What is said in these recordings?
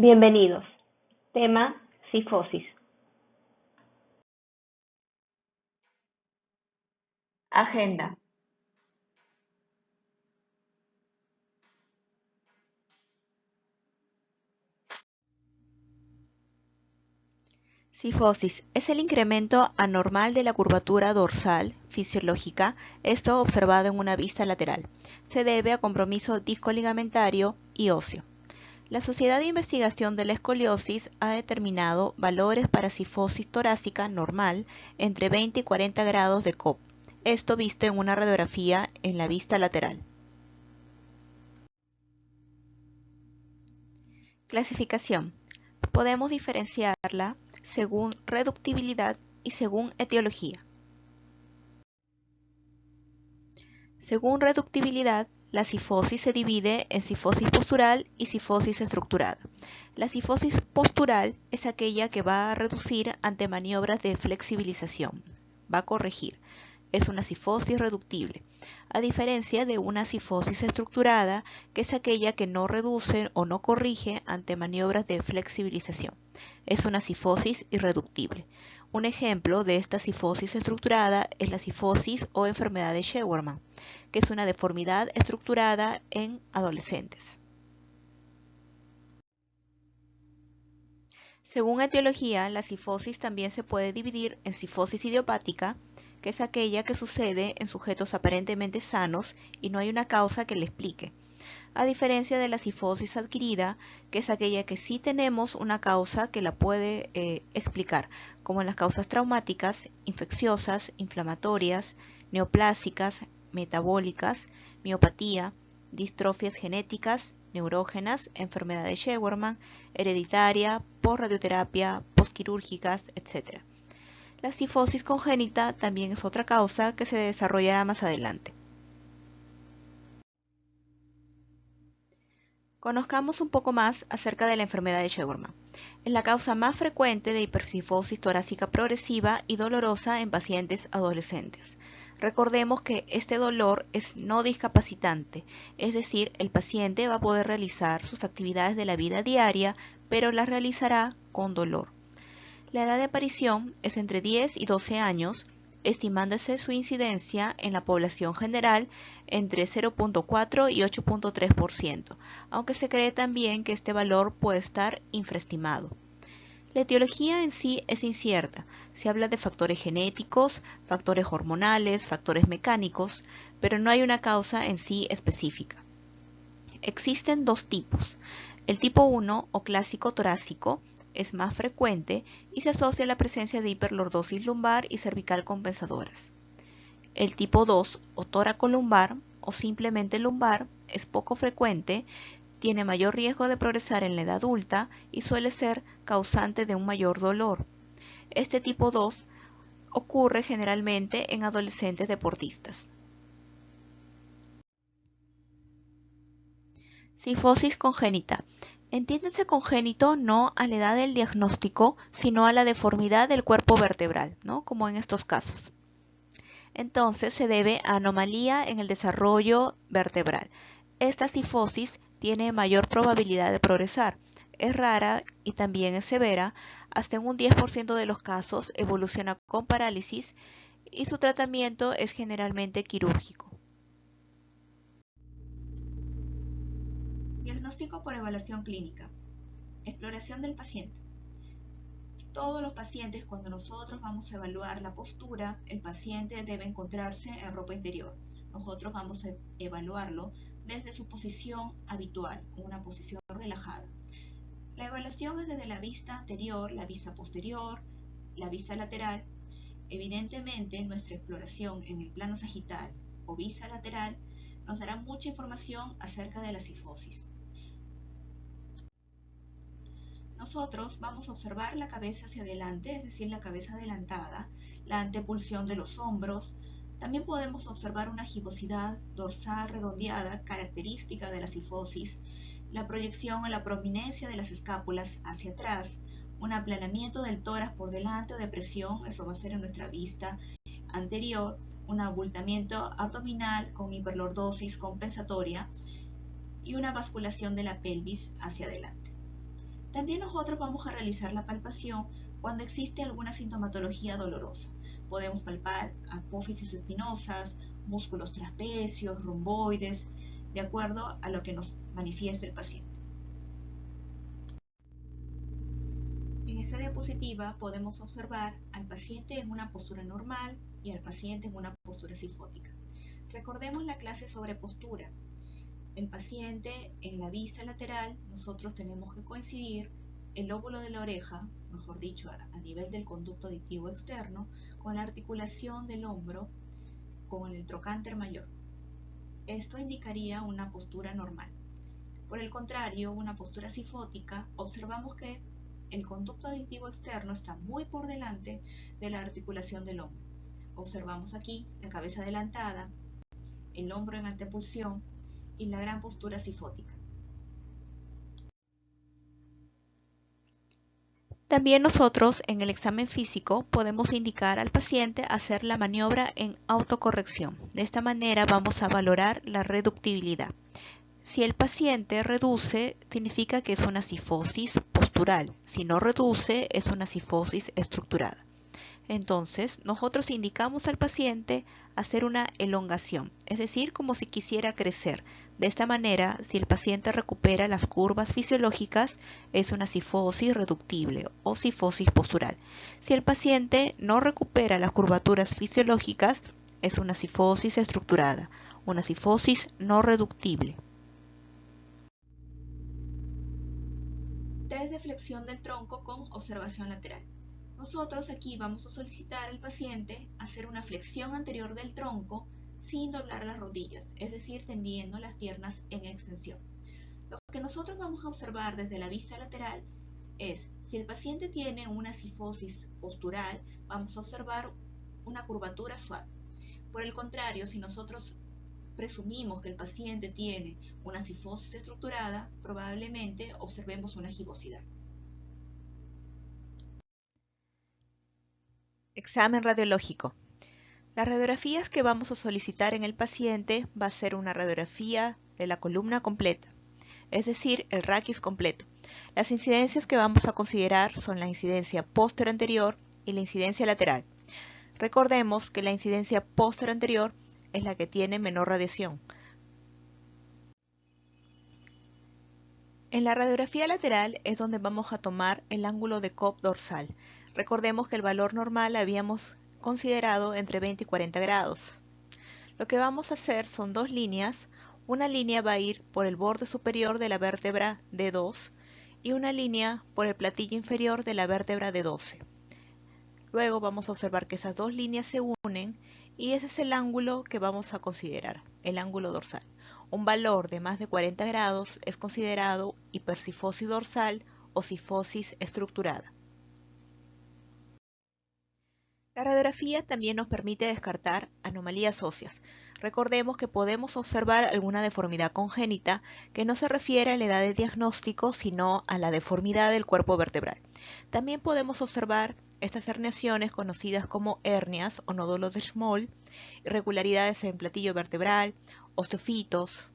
Bienvenidos. Tema: cifosis. Agenda. Cifosis es el incremento anormal de la curvatura dorsal fisiológica, esto observado en una vista lateral. Se debe a compromiso disco-ligamentario y óseo. La Sociedad de Investigación de la Escoliosis ha determinado valores para cifosis torácica normal entre 20 y 40 grados de Cobb, esto visto en una radiografía en la vista lateral. Clasificación. Podemos diferenciarla según reductibilidad y según etiología. Según reductibilidad, la cifosis se divide en cifosis postural y cifosis estructurada. La cifosis postural es aquella que va a reducir ante maniobras de flexibilización, va a corregir. Es una cifosis reductible, a diferencia de una cifosis estructurada, que es aquella que no reduce o no corrige ante maniobras de flexibilización. Es una cifosis irreductible. Un ejemplo de esta cifosis estructurada es la cifosis o enfermedad de Scheuermann, que es una deformidad estructurada en adolescentes. Según etiología, la cifosis también se puede dividir en cifosis idiopática, que es aquella que sucede en sujetos aparentemente sanos y no hay una causa que le explique, a diferencia de la cifosis adquirida, que es aquella que sí tenemos una causa que la puede explicar, como en las causas traumáticas, infecciosas, inflamatorias, neoplásicas, metabólicas, miopatía, distrofias genéticas, neurógenas, enfermedad de Scheuermann, hereditaria, posradioterapia, posquirúrgicas, etc. La cifosis congénita también es otra causa que se desarrollará más adelante. Conozcamos un poco más acerca de la enfermedad de Scheuermann. Es la causa más frecuente de hipercifosis torácica progresiva y dolorosa en pacientes adolescentes. Recordemos que este dolor es no discapacitante, es decir, el paciente va a poder realizar sus actividades de la vida diaria, pero las realizará con dolor. La edad de aparición es entre 10 y 12 años, estimándose su incidencia en la población general entre 0.4 y 8.3%, aunque se cree también que este valor puede estar infraestimado. La etiología en sí es incierta, se habla de factores genéticos, factores hormonales, factores mecánicos, pero no hay una causa en sí específica. Existen dos tipos. El tipo 1 o clásico torácico es más frecuente y se asocia a la presencia de hiperlordosis lumbar y cervical compensadoras. El tipo 2 o tóraco-lumbar o simplemente lumbar es poco frecuente, tiene mayor riesgo de progresar en la edad adulta y suele ser causante de un mayor dolor. Este tipo 2 ocurre generalmente en adolescentes deportistas. Cifosis congénita. Entiéndase congénito no a la edad del diagnóstico, sino a la deformidad del cuerpo vertebral, ¿no? Como en estos casos. Entonces se debe a anomalía en el desarrollo vertebral. Esta cifosis tiene mayor probabilidad de progresar. Es rara y también es severa. Hasta en un 10% de los casos evoluciona con parálisis y su tratamiento es generalmente quirúrgico. Diagnóstico por evaluación clínica. Exploración del paciente. Todos los pacientes, cuando nosotros vamos a evaluar la postura, el paciente debe encontrarse en ropa interior. Nosotros vamos a evaluarlo desde su posición habitual, una posición relajada. La evaluación es desde la vista anterior, la vista posterior, la vista lateral. Evidentemente, nuestra exploración en el plano sagital o vista lateral nos dará mucha información acerca de la cifosis. Nosotros vamos a observar la cabeza hacia adelante, es decir, la cabeza adelantada, la antepulsión de los hombros. También podemos observar una gibosidad dorsal redondeada, característica de la cifosis, la proyección o la prominencia de las escápulas hacia atrás, un aplanamiento del tórax por delante o depresión, eso va a ser en nuestra vista anterior, un abultamiento abdominal con hiperlordosis compensatoria y una basculación de la pelvis hacia adelante. También nosotros vamos a realizar la palpación cuando existe alguna sintomatología dolorosa. Podemos palpar apófisis espinosas, músculos trapecios, romboides, de acuerdo a lo que nos manifieste el paciente. En esta diapositiva podemos observar al paciente en una postura normal y al paciente en una postura sifótica. Recordemos la clase sobre postura. El paciente en la vista lateral, nosotros tenemos que coincidir el lóbulo de la oreja, mejor dicho, a nivel del conducto auditivo externo, con la articulación del hombro con el trocánter mayor. Esto indicaría una postura normal. Por el contrario, una postura sifótica, observamos que el conducto auditivo externo está muy por delante de la articulación del hombro. Observamos aquí la cabeza adelantada, el hombro en antepulsión y la gran postura sifótica. También nosotros en el examen físico podemos indicar al paciente hacer la maniobra en autocorrección. De esta manera vamos a valorar la reductibilidad. Si el paciente reduce, significa que es una sifosis postural. Si no reduce, es una sifosis estructurada. Entonces, nosotros indicamos al paciente hacer una elongación, es decir, como si quisiera crecer. De esta manera, si el paciente recupera las curvas fisiológicas, es una sifosis reductible o sifosis postural. Si el paciente no recupera las curvaturas fisiológicas, es una sifosis estructurada, una sifosis no reductible. Test de flexión del tronco con observación lateral. Nosotros aquí vamos a solicitar al paciente hacer una flexión anterior del tronco sin doblar las rodillas, es decir, tendiendo las piernas en extensión. Lo que nosotros vamos a observar desde la vista lateral es, si el paciente tiene una sifosis postural, vamos a observar una curvatura suave. Por el contrario, si nosotros presumimos que el paciente tiene una sifosis estructurada, probablemente observemos una gibosidad. Examen radiológico. Las radiografías que vamos a solicitar en el paciente va a ser una radiografía de la columna completa, es decir, el raquis completo. Las incidencias que vamos a considerar son la incidencia posterior-anterior y la incidencia lateral. Recordemos que la incidencia posterior-anterior es la que tiene menor radiación. En la radiografía lateral es donde vamos a tomar el ángulo de Cobb dorsal. Recordemos que el valor normal habíamos considerado entre 20 y 40 grados. Lo que vamos a hacer son dos líneas. Una línea va a ir por el borde superior de la vértebra D2 y una línea por el platillo inferior de la vértebra D12. Luego vamos a observar que esas dos líneas se unen y ese es el ángulo que vamos a considerar, el ángulo dorsal. Un valor de más de 40 grados es considerado hipersifosis dorsal o sifosis estructurada. La radiografía también nos permite descartar anomalías óseas. Recordemos que podemos observar alguna deformidad congénita que no se refiere a la edad de diagnóstico, sino a la deformidad del cuerpo vertebral. También podemos observar estas herniaciones conocidas como hernias o nódulos de Schmoll, irregularidades en platillo vertebral, osteofitos.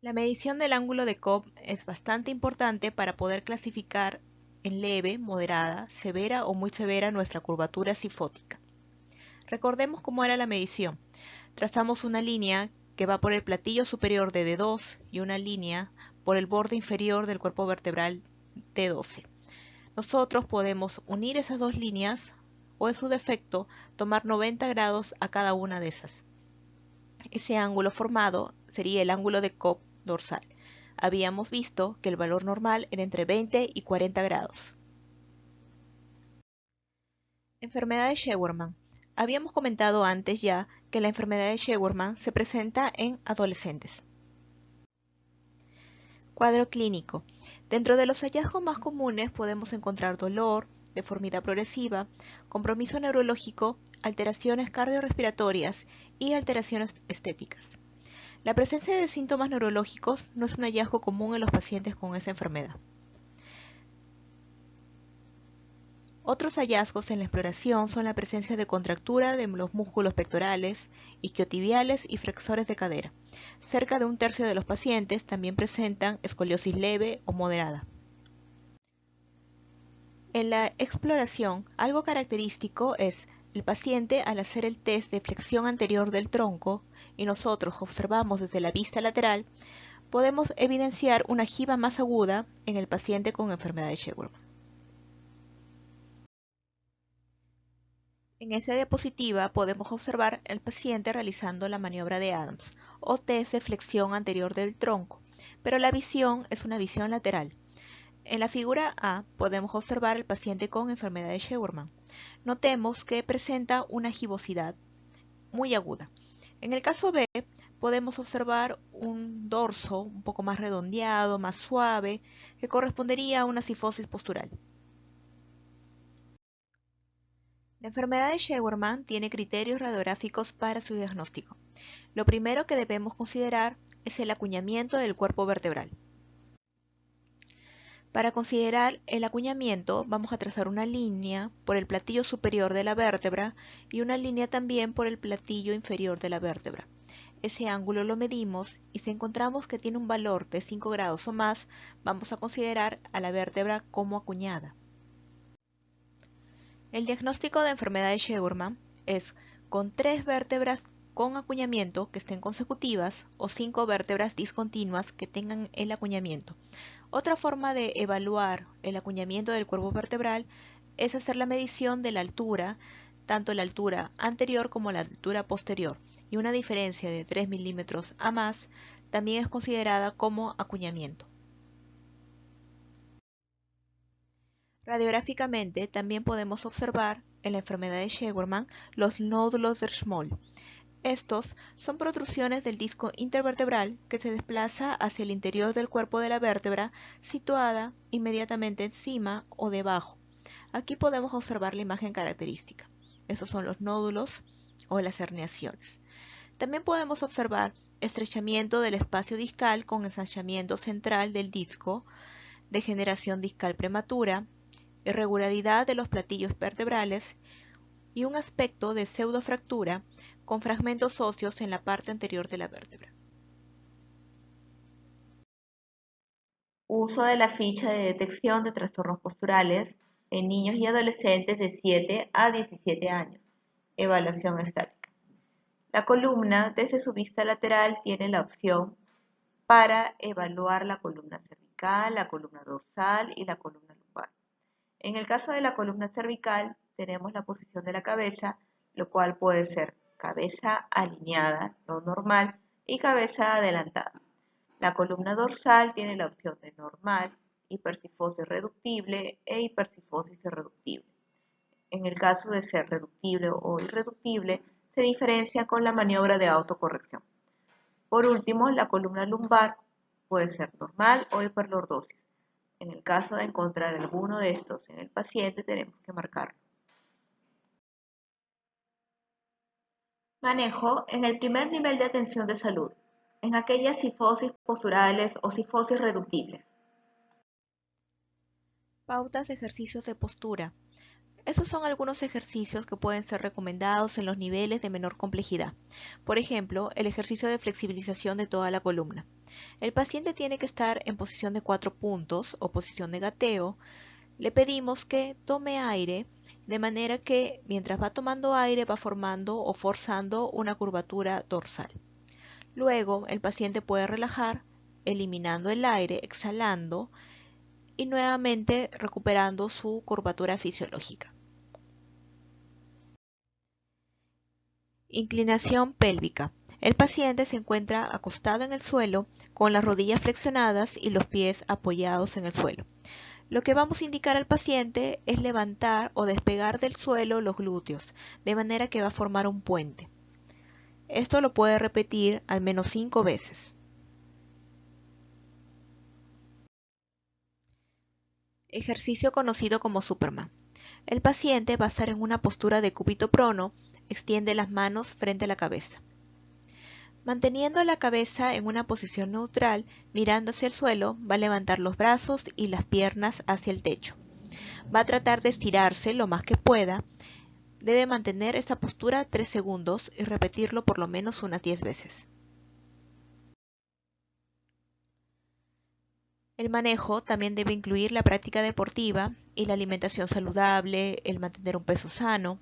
La medición del ángulo de Cobb es bastante importante para poder clasificar en leve, moderada, severa o muy severa nuestra curvatura sifótica. Recordemos cómo era la medición. Trazamos una línea que va por el platillo superior de D2 y una línea por el borde inferior del cuerpo vertebral D12. Nosotros podemos unir esas dos líneas o en su defecto tomar 90 grados a cada una de esas. Ese ángulo formado sería el ángulo de Cobb dorsal. Habíamos visto que el valor normal era entre 20 y 40 grados. Enfermedad de Scheuermann. Habíamos comentado antes ya que la enfermedad de Scheuermann se presenta en adolescentes. Cuadro clínico. Dentro de los hallazgos más comunes podemos encontrar dolor, deformidad progresiva, compromiso neurológico, alteraciones cardiorrespiratorias y alteraciones estéticas. La presencia de síntomas neurológicos no es un hallazgo común en los pacientes con esa enfermedad. Otros hallazgos en la exploración son la presencia de contractura de los músculos pectorales, isquiotibiales y flexores de cadera. Cerca de un tercio de los pacientes también presentan escoliosis leve o moderada. En la exploración, algo característico es el paciente al hacer el test de flexión anterior del tronco y nosotros observamos desde la vista lateral, podemos evidenciar una jiba más aguda en el paciente con enfermedad de Scheuermann. En esta diapositiva podemos observar al paciente realizando la maniobra de Adams o test de flexión anterior del tronco, pero la visión es una visión lateral. En la figura A podemos observar al paciente con enfermedad de Scheuermann. Notemos que presenta una gibosidad muy aguda. En el caso B podemos observar un dorso un poco más redondeado, más suave, que correspondería a una cifosis postural. La enfermedad de Scheuermann tiene criterios radiográficos para su diagnóstico. Lo primero que debemos considerar es el acuñamiento del cuerpo vertebral. Para considerar el acuñamiento vamos a trazar una línea por el platillo superior de la vértebra y una línea también por el platillo inferior de la vértebra. Ese ángulo lo medimos y si encontramos que tiene un valor de 5 grados o más, vamos a considerar a la vértebra como acuñada. El diagnóstico de enfermedad de Scheuermann es con 3 vértebras con acuñamiento que estén consecutivas o 5 vértebras discontinuas que tengan el acuñamiento. Otra forma de evaluar el acuñamiento del cuerpo vertebral es hacer la medición de la altura, tanto la altura anterior como la altura posterior, y una diferencia de 3 milímetros a más también es considerada como acuñamiento. Radiográficamente también podemos observar en la enfermedad de Scheuermann los nódulos de Schmoll. Estos son protrusiones del disco intervertebral que se desplaza hacia el interior del cuerpo de la vértebra situada inmediatamente encima o debajo. Aquí podemos observar la imagen característica. Estos son los nódulos o las herniaciones. También podemos observar estrechamiento del espacio discal con ensanchamiento central del disco, degeneración discal prematura, irregularidad de los platillos vertebrales y un aspecto de pseudofractura con fragmentos óseos en la parte anterior de la vértebra. Uso de la ficha de detección de trastornos posturales en niños y adolescentes de 7 a 17 años. Evaluación estática. La columna, desde su vista lateral, tiene la opción para evaluar la columna cervical, la columna dorsal y la columna lumbar. En el caso de la columna cervical, tenemos la posición de la cabeza, lo cual puede ser cabeza alineada, no normal, y cabeza adelantada. La columna dorsal tiene la opción de normal, hipercifosis reductible e hipercifosis irreductible. En el caso de ser reductible o irreductible, se diferencia con la maniobra de autocorrección. Por último, la columna lumbar puede ser normal o hiperlordosis. En el caso de encontrar alguno de estos en el paciente, tenemos que marcarlo. Manejo en el primer nivel de atención de salud, en aquellas cifosis posturales o cifosis reductibles. Pautas de ejercicios de postura. Esos son algunos ejercicios que pueden ser recomendados en los niveles de menor complejidad. Por ejemplo, el ejercicio de flexibilización de toda la columna. El paciente tiene que estar en posición de 4 puntos o posición de gateo. Le pedimos que tome aire de manera que mientras va tomando aire va formando o forzando una curvatura dorsal. Luego el paciente puede relajar eliminando el aire, exhalando y nuevamente recuperando su curvatura fisiológica. Inclinación pélvica. El paciente se encuentra acostado en el suelo con las rodillas flexionadas y los pies apoyados en el suelo. Lo que vamos a indicar al paciente es levantar o despegar del suelo los glúteos, de manera que va a formar un puente. Esto lo puede repetir al menos 5 veces. Ejercicio conocido como Superman. El paciente va a estar en una postura de cúbito prono, extiende las manos frente a la cabeza. Manteniendo la cabeza en una posición neutral, mirando hacia el suelo, va a levantar los brazos y las piernas hacia el techo. Va a tratar de estirarse lo más que pueda. Debe mantener esta postura 3 segundos y repetirlo por lo menos unas 10 veces. El manejo también debe incluir la práctica deportiva y la alimentación saludable, el mantener un peso sano.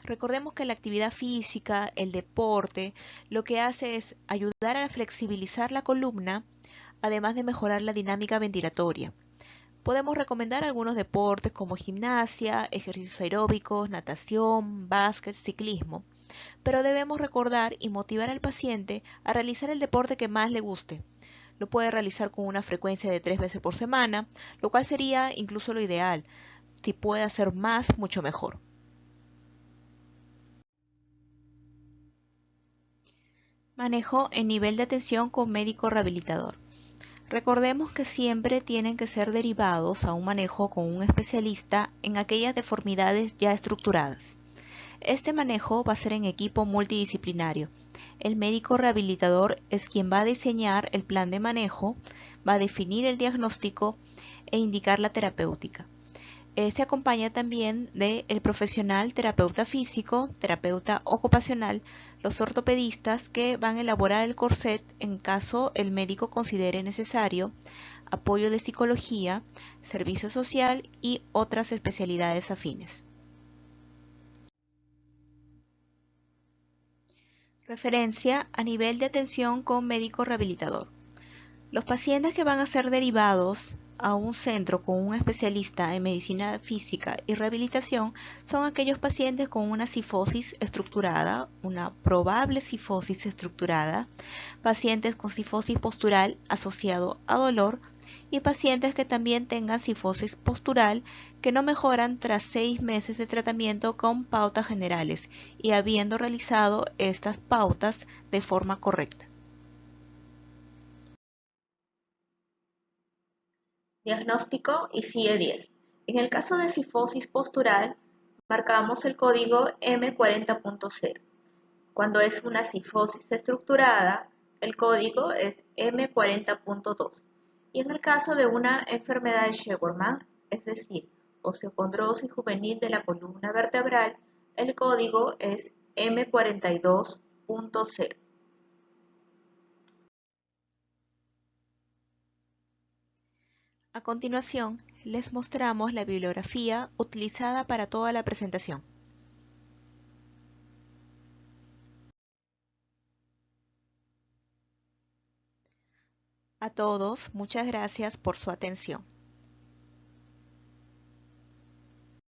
Recordemos que la actividad física, el deporte, lo que hace es ayudar a flexibilizar la columna, además de mejorar la dinámica ventilatoria. Podemos recomendar algunos deportes como gimnasia, ejercicios aeróbicos, natación, básquet, ciclismo, pero debemos recordar y motivar al paciente a realizar el deporte que más le guste. Lo puede realizar con una frecuencia de 3 veces por semana, lo cual sería incluso lo ideal. Si puede hacer más, mucho mejor. Manejo en nivel de atención con médico rehabilitador. Recordemos que siempre tienen que ser derivados a un manejo con un especialista en aquellas deformidades ya estructuradas. Este manejo va a ser en equipo multidisciplinario. El médico rehabilitador es quien va a diseñar el plan de manejo, va a definir el diagnóstico e indicar la terapéutica. Se acompaña también del profesional terapeuta físico, terapeuta ocupacional, los ortopedistas que van a elaborar el corset en caso el médico considere necesario, apoyo de psicología, servicio social y otras especialidades afines. Referencia a nivel de atención con médico rehabilitador. Los pacientes que van a ser derivados a un centro con un especialista en medicina física y rehabilitación son aquellos pacientes con una cifosis estructurada, una probable cifosis estructurada, pacientes con cifosis postural asociado a dolor y pacientes que también tengan cifosis postural que no mejoran tras 6 meses de tratamiento con pautas generales y habiendo realizado estas pautas de forma correcta. Diagnóstico y CIE-10. En el caso de cifosis postural, marcamos el código M40.0. Cuando es una cifosis estructurada, el código es M40.2. Y en el caso de una enfermedad de Shewarman, es decir, osteocondrosis juvenil de la columna vertebral, el código es M42.0. A continuación, les mostramos la bibliografía utilizada para toda la presentación. A todos, muchas gracias por su atención.